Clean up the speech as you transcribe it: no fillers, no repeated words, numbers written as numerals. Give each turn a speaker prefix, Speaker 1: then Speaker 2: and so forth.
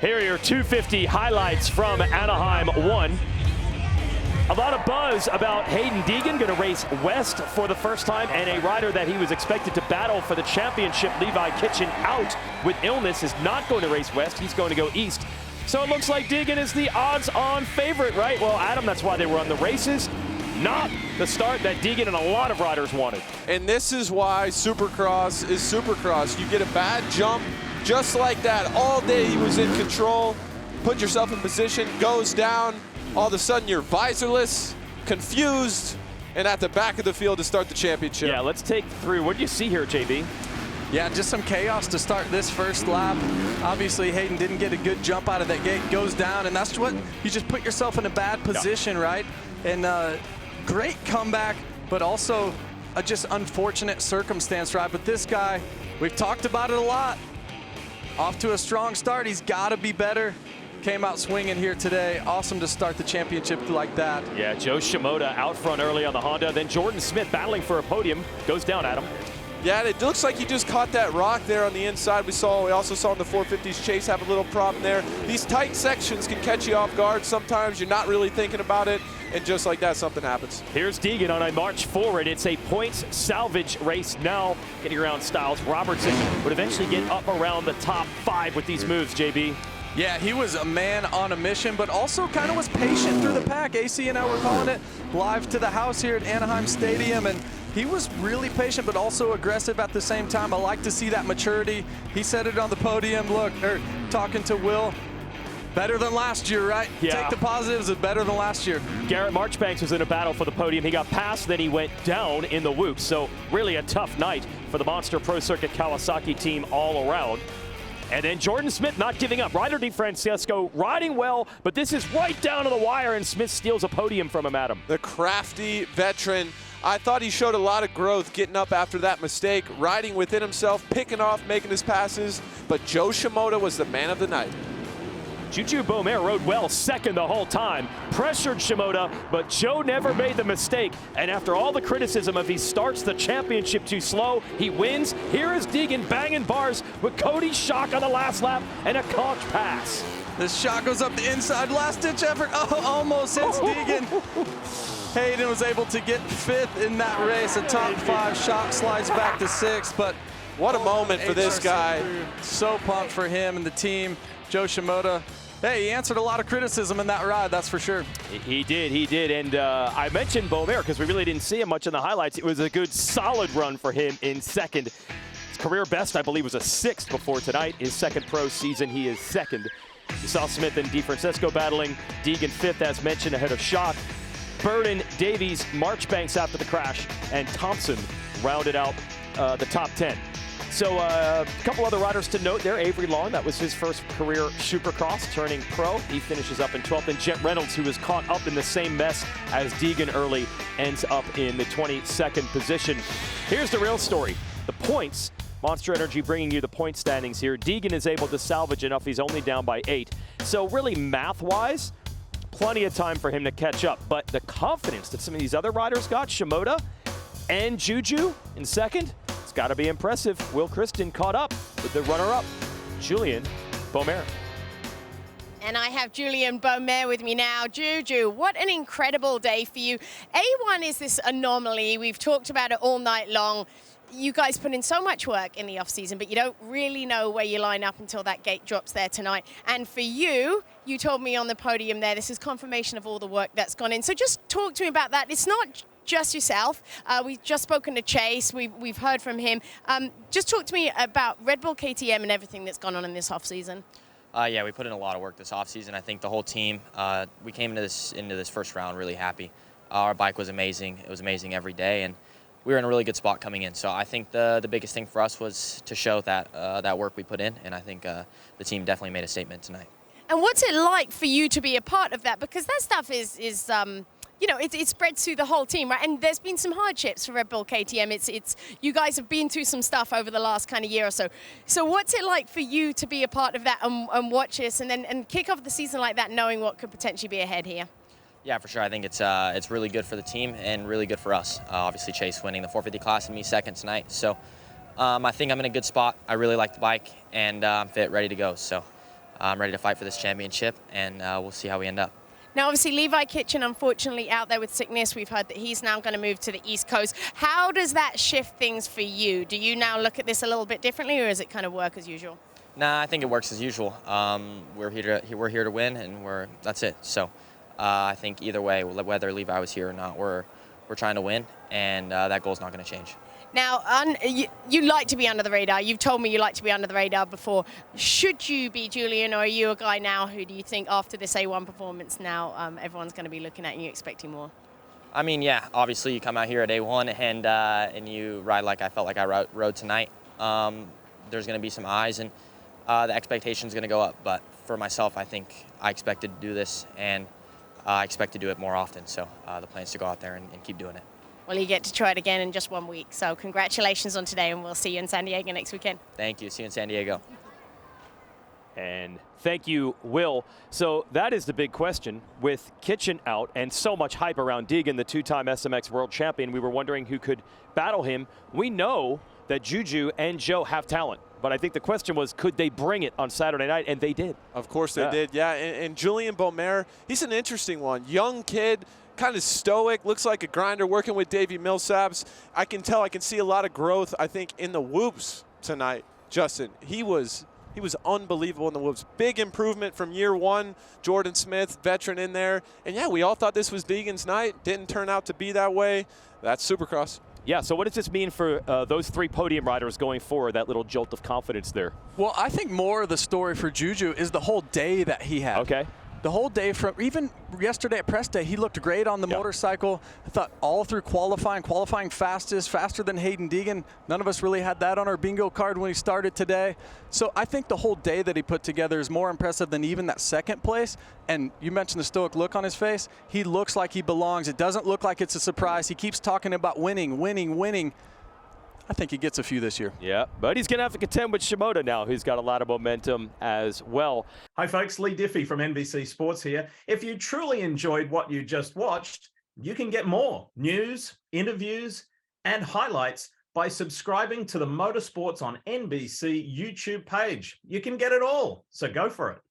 Speaker 1: Here are your 250 highlights from Anaheim 1. A lot of buzz about Hayden Deegan, going to race west for the first time, and a rider that he was expected to battle for the championship, Levi Kitchen, out with illness, is not going to race west. He's going to go east. So it looks like Deegan is the odds-on favorite, right? Well, Adam, that's why they were on the races. Not the start that Deegan and a lot of riders wanted.
Speaker 2: And this is why Supercross is Supercross. You get a bad jump just like that. All day he was in control, put yourself in position, goes down. All of a sudden you're visorless, confused, and at the back of the field to start the championship.
Speaker 1: Yeah, let's take through. What do you see here, JB?
Speaker 3: Yeah, just some chaos to start this first lap. Obviously, Hayden didn't get a good jump out of that gate, goes down, and that's what, you just put yourself in a bad position, right? And great comeback, but also a just unfortunate circumstance, right? But this guy, we've talked about it a lot. Off to a strong start, he's gotta be better. Came out swinging here today. Awesome to start the championship like that.
Speaker 1: Yeah, Jo Shimoda out front early on the Honda. Then Jordan Smith battling for a podium. Goes down, Adam.
Speaker 2: Yeah, it looks like he just caught that rock there on the inside. We also saw in the 450s Chase have a little problem there. These tight sections can catch you off guard. Sometimes you're not really thinking about it, and just like that, something happens.
Speaker 1: Here's Deegan on a march forward. It's a points salvage race now. Getting around Styles. Robertson would eventually get up around the top 5 with these moves, JB.
Speaker 3: Yeah, he was a man on a mission, but also kind of was patient through the pack. AC and I were calling it live to the house here at Anaheim Stadium, and he was really patient, but also aggressive at the same time. I like to see that maturity. He said it on the podium, talking to Will. Better than last year, right?
Speaker 1: Yeah.
Speaker 3: Take the positives, it's better than last year.
Speaker 1: Garrett Marchbanks was in a battle for the podium. He got past, then he went down in the whoops. So really a tough night for the Monster Pro Circuit Kawasaki team all around. And then Jordan Smith not giving up. Ryder DeFrancesco riding well, but this is right down to the wire, and Smith steals a podium from him, Adam.
Speaker 2: The crafty veteran. I thought he showed a lot of growth getting up after that mistake, riding within himself, picking off, making his passes, but Jo Shimoda was the man of the night.
Speaker 1: Julien Beaumer rode well second the whole time, pressured Shimoda, but Jo never made the mistake. And after all the criticism of he starts the championship too slow, he wins. Here is Deegan banging bars with Cody's shock on the last lap and a conch pass.
Speaker 3: This shot goes up the inside, last-ditch effort. Oh, almost hits Deegan. Hayden was able to get 5th in that race. A top 5 shot slides back to 6th, but
Speaker 2: what a moment for this guy.
Speaker 3: So pumped for him and the team. Jo Shimoda, hey, he answered a lot of criticism in that ride, that's for sure.
Speaker 1: He did. And I mentioned Beaumer because we really didn't see him much in the highlights. It was a good, solid run for him in second. His career best, I believe, was a 6th before tonight. His second pro season, he is second. You saw Smith and DeFrancesco battling. Deegan 5th, as mentioned, ahead of Schock. Burden, Davies, Marchbanks after the crash, and Thompson rounded out the top 10. So a couple other riders to note there. Avery Long, that was his first career Supercross, turning pro. He finishes up in 12th. And Jet Reynolds, who was caught up in the same mess as Deegan early, ends up in the 22nd position. Here's the real story. The points, Monster Energy bringing you the point standings here. Deegan is able to salvage enough. He's only down by 8. So really math-wise, plenty of time for him to catch up. But the confidence that some of these other riders got, Shimoda and Juju in second, it's got to be impressive. Will Kristen caught up with the runner-up, Julien Beaumer.
Speaker 4: And I have Julien Beaumer with me now. Juju, what an incredible day for you. A1 is this anomaly. We've talked about it all night long. You guys put in so much work in the off-season, but you don't really know where you line up until that gate drops there tonight. And for you, you told me on the podium there, this is confirmation of all the work that's gone in. So just talk to me about that. It's not just yourself. We've just spoken to Chase. We've heard from him. Just talk to me about Red Bull KTM and everything that's gone on in this off-season.
Speaker 5: Yeah, we put in a lot of work this offseason. I think the whole team, we came into this first round really happy. Our bike was amazing. It was amazing every day, and we were in a really good spot coming in. So I think the biggest thing for us was to show that that work we put in, and I think the team definitely made a statement tonight.
Speaker 4: And what's it like for you to be a part of that? Because that stuff is you know, it spreads through the whole team, right? And there's been some hardships for Red Bull KTM. It's you guys have been through some stuff over the last kind of year or so. So what's it like for you to be a part of that and watch this and kick off the season like that, knowing what could potentially be ahead here?
Speaker 5: Yeah, for sure. I think it's really good for the team and really good for us. Obviously, Chase winning the 450 class and me second tonight. So I think I'm in a good spot. I really like the bike, and I'm fit, ready to go. So I'm ready to fight for this championship, and we'll see how we end up.
Speaker 4: Now, obviously, Levi Kitchen, unfortunately, out there with sickness. We've heard that he's now going to move to the East Coast. How does that shift things for you? Do you now look at this a little bit differently, or is it kind of work as usual?
Speaker 5: Nah, I think it works as usual. We're here to win, and that's it. So I think either way, whether Levi was here or not, we're trying to win, and that goal's not going to change.
Speaker 4: Now, you like to be under the radar. You've told me you like to be under the radar before. Should you be, Julien, or are you a guy now who do you think after this A1 performance now everyone's going to be looking at you expecting more?
Speaker 5: I mean, yeah, obviously you come out here at A1 and you ride like I felt like I rode tonight. There's going to be some eyes, and the expectation's going to go up. But for myself, I think I expected to do this, and I expect to do it more often. So the plan is to go out there and keep doing it.
Speaker 4: Well, you get to try it again in just 1 week. So congratulations on today, and we'll see you in San Diego next weekend.
Speaker 5: Thank you. See you in San Diego.
Speaker 1: And thank you, Will. So that is the big question with Kitchen out and so much hype around Deegan, the two-time SMX world champion. We were wondering who could battle him. We know that Juju and Joe have talent, but I think the question was, could they bring it on Saturday night? And they did.
Speaker 2: Of course they did, yeah. And Julien Beaumer, he's an interesting one. Young kid, kind of stoic, looks like a grinder working with Davey Millsaps. I can see a lot of growth, I think, in the whoops tonight. Justin, he was unbelievable in the whoops. Big improvement from year one. Jordan Smith, veteran in there. And yeah, we all thought this was Deegan's night. Didn't turn out to be that way. That's Supercross.
Speaker 1: Yeah, so what does this mean for those three podium riders going forward, that little jolt of confidence there?
Speaker 3: Well, I think more of the story for Juju is the whole day that he had.
Speaker 1: Okay.
Speaker 3: The whole day, from even yesterday at press day, he looked great on the motorcycle. I thought all through qualifying fastest, faster than Hayden Deegan. None of us really had that on our bingo card when he started today. So I think the whole day that he put together is more impressive than even that second place. And you mentioned the stoic look on his face. He looks like he belongs. It doesn't look like it's a surprise. He keeps talking about winning, winning, winning. I think he gets a few this year.
Speaker 1: Yeah, but he's going to have to contend with Shimoda now, who's got a lot of momentum as well.
Speaker 6: Hi, folks. Lee Diffie from NBC Sports here. If you truly enjoyed what you just watched, you can get more news, interviews, and highlights by subscribing to the Motorsports on NBC YouTube page. You can get it all, so go for it.